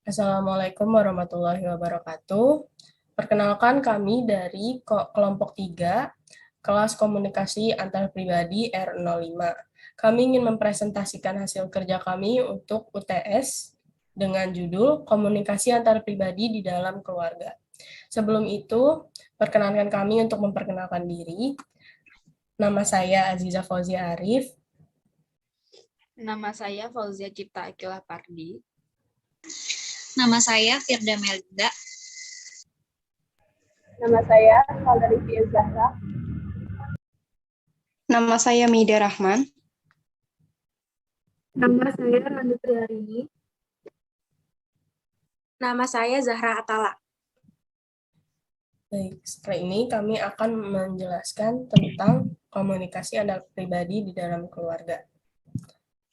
Assalamualaikum warahmatullahi wabarakatuh. Perkenalkan kami dari kelompok 3, kelas komunikasi antar pribadi R05. Kami ingin mempresentasikan hasil kerja kami untuk UTS dengan judul Komunikasi Antar Pribadi di Dalam Keluarga. Sebelum itu, perkenankan kami untuk memperkenalkan diri. Nama saya Aziza Fauzia Arif. Nama saya Fauzia Cipta Akilah Pardi. Nama saya Firda Melinda. Nama saya Salda Rifia Zahra. Nama saya Mida Rahman. Nama saya Randu Triarini. Nama saya Zahra Atala. Baik, setelah ini kami akan menjelaskan tentang komunikasi antar pribadi di dalam keluarga.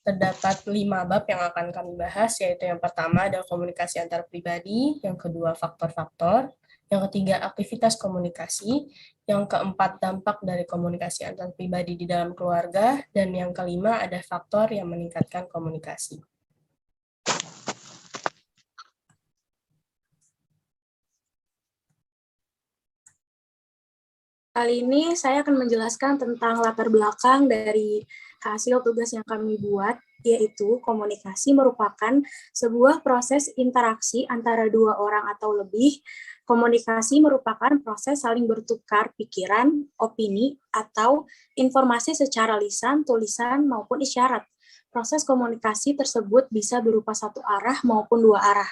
Terdapat 5 bab yang akan kami bahas, yaitu yang pertama adalah komunikasi antar pribadi, yang kedua faktor-faktor, yang ketiga aktivitas komunikasi, yang keempat dampak dari komunikasi antar pribadi di dalam keluarga, dan yang kelima ada faktor yang meningkatkan komunikasi. Kali ini saya akan menjelaskan tentang latar belakang dari hasil tugas yang kami buat, yaitu komunikasi merupakan sebuah proses interaksi antara dua orang atau lebih. Komunikasi merupakan proses saling bertukar pikiran, opini, atau informasi secara lisan, tulisan, maupun isyarat. Proses komunikasi tersebut bisa berupa satu arah maupun dua arah.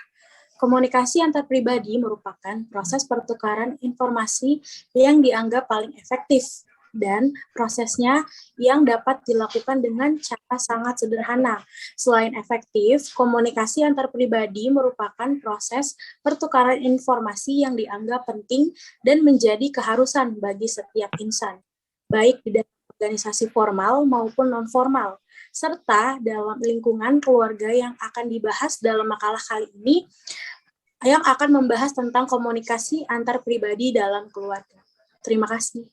Komunikasi antar pribadi merupakan proses pertukaran informasi yang dianggap paling efektif dan prosesnya yang dapat dilakukan dengan cara sangat sederhana. Selain efektif, komunikasi antar pribadi merupakan proses pertukaran informasi yang dianggap penting dan menjadi keharusan bagi setiap insan, baik di dalam organisasi formal maupun non-formal, serta dalam lingkungan keluarga yang akan dibahas dalam makalah kali ini, yang akan membahas tentang komunikasi antar pribadi dalam keluarga. Terima kasih.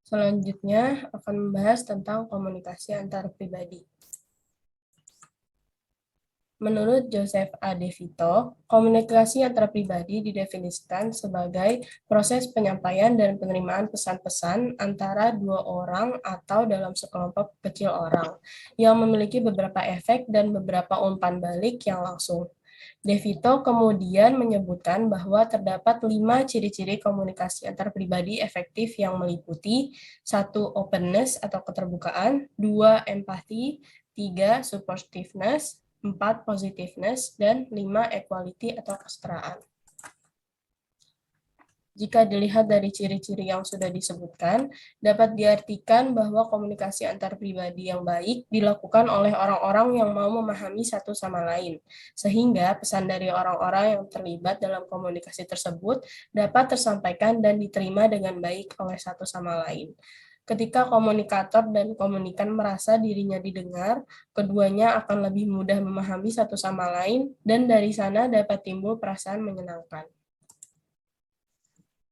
Selanjutnya akan membahas tentang komunikasi antar pribadi. Menurut Joseph A. De Vito, komunikasi antar pribadi didefinisikan sebagai proses penyampaian dan penerimaan pesan-pesan antara dua orang atau dalam sekelompok kecil orang yang memiliki beberapa efek dan beberapa umpan balik yang langsung. De Vito kemudian menyebutkan bahwa terdapat 5 ciri-ciri komunikasi antar pribadi efektif yang meliputi 1. Openness atau keterbukaan, 2. Empathy, 3. Supportiveness, 4. Positiveness, dan 5. Equality atau kesetaraan. Jika dilihat dari ciri-ciri yang sudah disebutkan, dapat diartikan bahwa komunikasi antar pribadi yang baik dilakukan oleh orang-orang yang mau memahami satu sama lain, sehingga pesan dari orang-orang yang terlibat dalam komunikasi tersebut dapat tersampaikan dan diterima dengan baik oleh satu sama lain. Ketika komunikator dan komunikan merasa dirinya didengar, keduanya akan lebih mudah memahami satu sama lain, dan dari sana dapat timbul perasaan menyenangkan.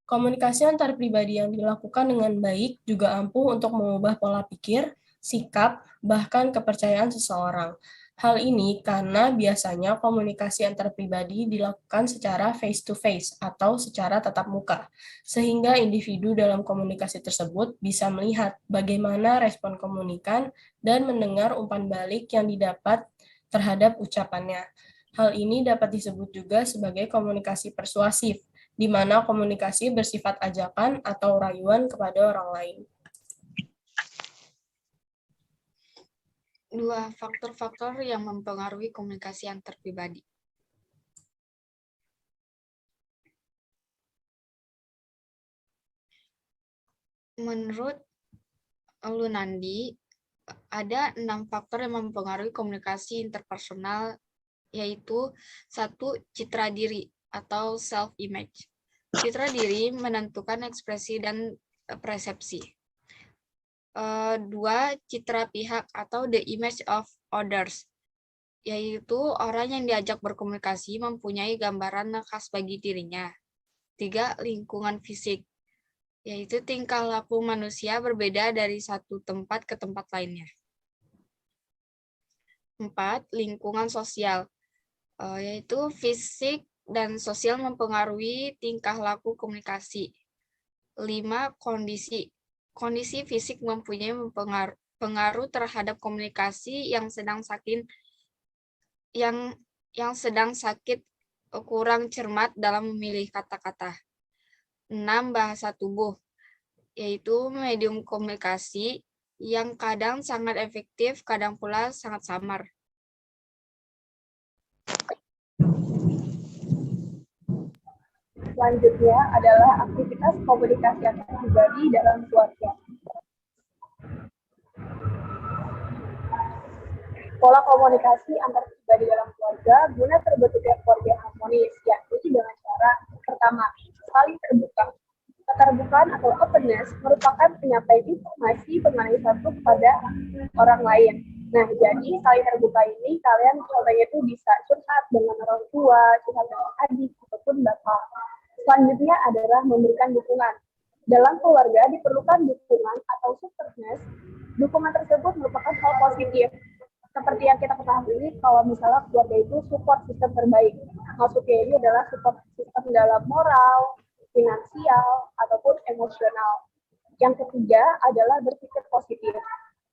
Komunikasi antar pribadi yang dilakukan dengan baik juga ampuh untuk mengubah pola pikir, sikap, bahkan kepercayaan seseorang. Hal ini karena biasanya komunikasi antar pribadi dilakukan secara face-to-face atau secara tatap muka, sehingga individu dalam komunikasi tersebut bisa melihat bagaimana respon komunikan dan mendengar umpan balik yang didapat terhadap ucapannya. Hal ini dapat disebut juga sebagai komunikasi persuasif, di mana komunikasi bersifat ajakan atau rayuan kepada orang lain. 2. Faktor-faktor yang mempengaruhi komunikasi antar pribadi. Menurut Lunandi, ada 6 faktor yang mempengaruhi komunikasi interpersonal, yaitu 1. Citra diri atau self-image. Citra diri menentukan ekspresi dan persepsi. 2. Citra pihak atau the image of others, yaitu orang yang diajak berkomunikasi mempunyai gambaran khas bagi dirinya. 3. Lingkungan fisik. yaitu tingkah laku manusia berbeda dari satu tempat ke tempat lainnya. 4. Lingkungan sosial, yaitu fisik dan sosial mempengaruhi tingkah laku komunikasi. 5. Kondisi fisik mempunyai pengaruh terhadap komunikasi yang sedang sakit kurang cermat dalam memilih kata-kata. 6. Bahasa tubuh, yaitu medium komunikasi yang kadang sangat efektif, kadang pula sangat samar. Selanjutnya adalah aktivitas komunikasi antar pribadi dalam keluarga. Pola komunikasi antar pribadi dalam keluarga guna terbentuknya keluarga yang harmonis, yaitu dengan cara pertama, saling terbuka. Keterbukaan atau openness merupakan penyampaian informasi mengenai satu kepada orang lain. Nah, jadi saling terbuka ini kalian contohnya itu bisa curhat dengan orang tua, curhat dengan adik, ataupun bapak. Selanjutnya adalah memberikan dukungan. Dalam keluarga diperlukan dukungan atau supportness. Dukungan tersebut merupakan hal positif. Seperti yang kita ketahui, kalau misalnya keluarga itu support sistem terbaik. Maksudnya ini adalah support sistem dalam moral, finansial, ataupun emosional. Yang ketiga adalah berpikir positif.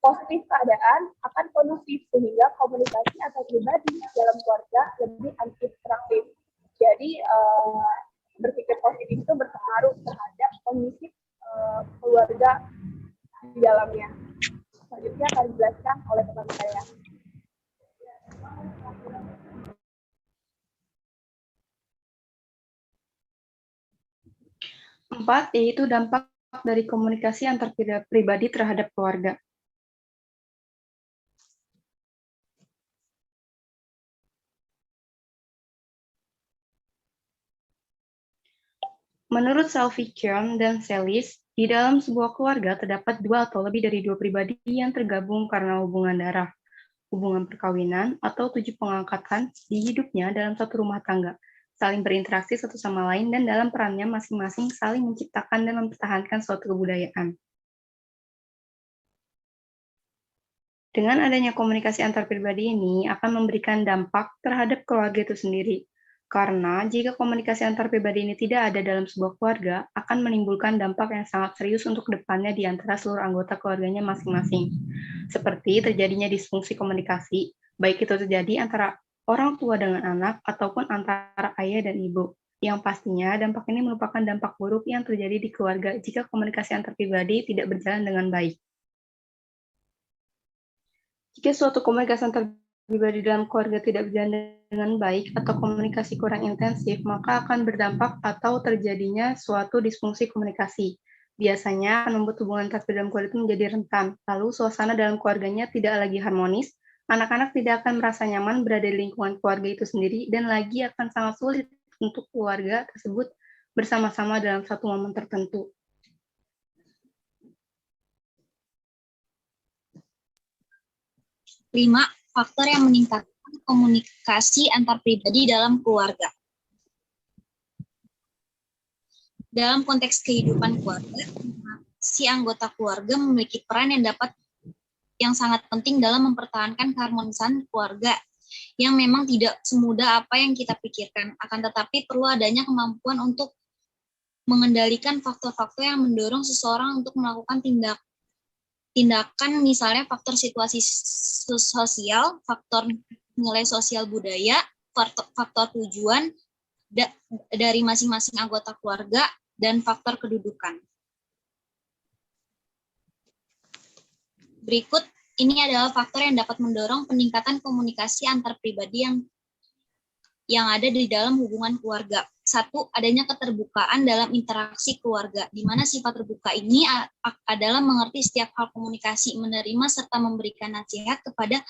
Positif keadaan akan kondusif sehingga komunikasi antar pribadi dalam keluarga lebih interaktif. Jadi berpikir positif itu berpengaruh terhadap kondisi keluarga di dalamnya. Selanjutnya akan dijelaskan oleh teman saya. Empat, yaitu dampak dari komunikasi antar pribadi terhadap keluarga. Menurut Selby Keown dan Sellis, di dalam sebuah keluarga terdapat dua atau lebih dari dua pribadi yang tergabung karena hubungan darah, hubungan perkawinan, atau tujuh pengangkatan di hidupnya dalam satu rumah tangga, saling berinteraksi satu sama lain, dan dalam perannya masing-masing saling menciptakan dan mempertahankan suatu kebudayaan. Dengan adanya komunikasi antar pribadi ini akan memberikan dampak terhadap keluarga itu sendiri. Karena jika komunikasi antar pribadi ini tidak ada dalam sebuah keluarga, akan menimbulkan dampak yang sangat serius untuk depannya di antara seluruh anggota keluarganya masing-masing. Seperti terjadinya disfungsi komunikasi, baik itu terjadi antara orang tua dengan anak ataupun antara ayah dan ibu. Yang pastinya dampak ini merupakan dampak buruk yang terjadi di keluarga jika komunikasi antar pribadi tidak berjalan dengan baik. Jika suatu komunikasi antar pribadi dalam keluarga tidak berjalan dengan baik atau komunikasi kurang intensif, maka akan berdampak atau terjadinya suatu disfungsi komunikasi. Biasanya akan membuat hubungan antar pribadi dalam keluarga itu menjadi rentan. Lalu suasana dalam keluarganya tidak lagi harmonis, anak-anak tidak akan merasa nyaman berada di lingkungan keluarga itu sendiri, dan lagi akan sangat sulit untuk keluarga tersebut bersama-sama dalam satu momen tertentu. 5. Faktor yang meningkatkan komunikasi antar pribadi dalam keluarga. Dalam konteks kehidupan keluarga, si anggota keluarga memiliki peran yang sangat penting dalam mempertahankan keharmonisan keluarga yang memang tidak semudah apa yang kita pikirkan, akan tetapi perlu adanya kemampuan untuk mengendalikan faktor-faktor yang mendorong seseorang untuk melakukan tindakan, misalnya faktor situasi sosial, faktor nilai sosial budaya, faktor tujuan dari masing-masing anggota keluarga, dan faktor kedudukan. Berikut ini adalah faktor yang dapat mendorong peningkatan komunikasi antar pribadi yang ada di dalam hubungan keluarga. 1. Adanya keterbukaan dalam interaksi keluarga, di mana sifat terbuka ini adalah mengerti setiap hal komunikasi, menerima serta memberikan nasihat kepada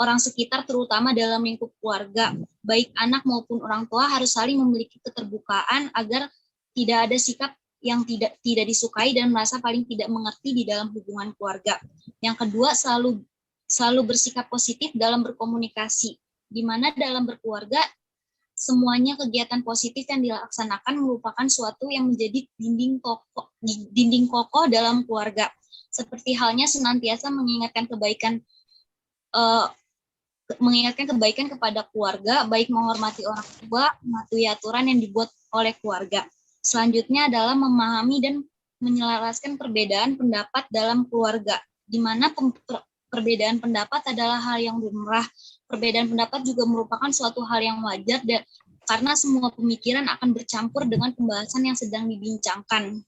orang sekitar, terutama dalam lingkup keluarga. Baik anak maupun orang tua harus saling memiliki keterbukaan agar tidak ada sikap yang tidak disukai dan merasa paling tidak mengerti di dalam hubungan keluarga. Yang kedua, selalu bersikap positif dalam berkomunikasi, di mana dalam berkeluarga semuanya kegiatan positif yang dilaksanakan merupakan suatu yang menjadi dinding kokoh dalam keluarga. Seperti halnya senantiasa mengingatkan kebaikan kepada keluarga, baik menghormati orang tua, mematuhi aturan yang dibuat oleh keluarga. Selanjutnya adalah memahami dan menyelaraskan perbedaan pendapat dalam keluarga, di mana perbedaan pendapat adalah hal yang lumrah. Perbedaan pendapat juga merupakan suatu hal yang wajar karena semua pemikiran akan bercampur dengan pembahasan yang sedang dibincangkan.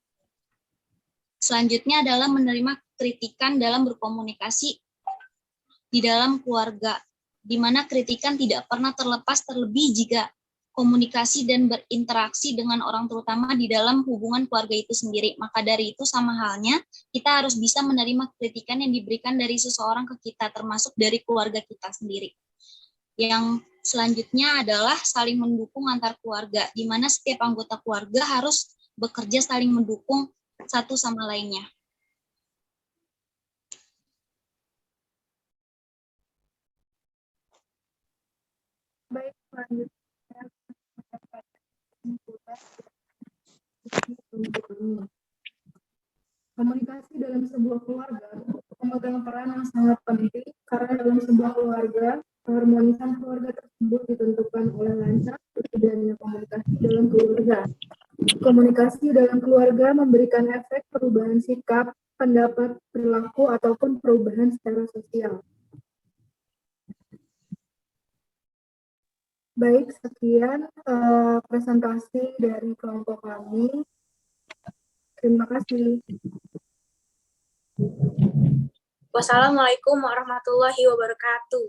Selanjutnya adalah menerima kritikan dalam berkomunikasi di dalam keluarga, di mana kritikan tidak pernah terlepas terlebih jika komunikasi dan berinteraksi dengan orang terutama di dalam hubungan keluarga itu sendiri. Maka dari itu sama halnya kita harus bisa menerima kritikan yang diberikan dari seseorang ke kita, termasuk dari keluarga kita sendiri. Yang selanjutnya adalah saling mendukung antar keluarga, di mana setiap anggota keluarga harus bekerja saling mendukung satu sama lainnya. Baik, selanjutnya komunikasi dalam sebuah keluarga memegang peran yang sangat penting karena dalam sebuah keluarga keharmonisan keluarga tersebut ditentukan oleh lancar terjadinya komunikasi dalam keluarga. Komunikasi dalam keluarga memberikan efek perubahan sikap, pendapat, perilaku, ataupun perubahan secara sosial. Baik, sekian presentasi dari kelompok kami. Terima kasih. Wassalamualaikum warahmatullahi wabarakatuh.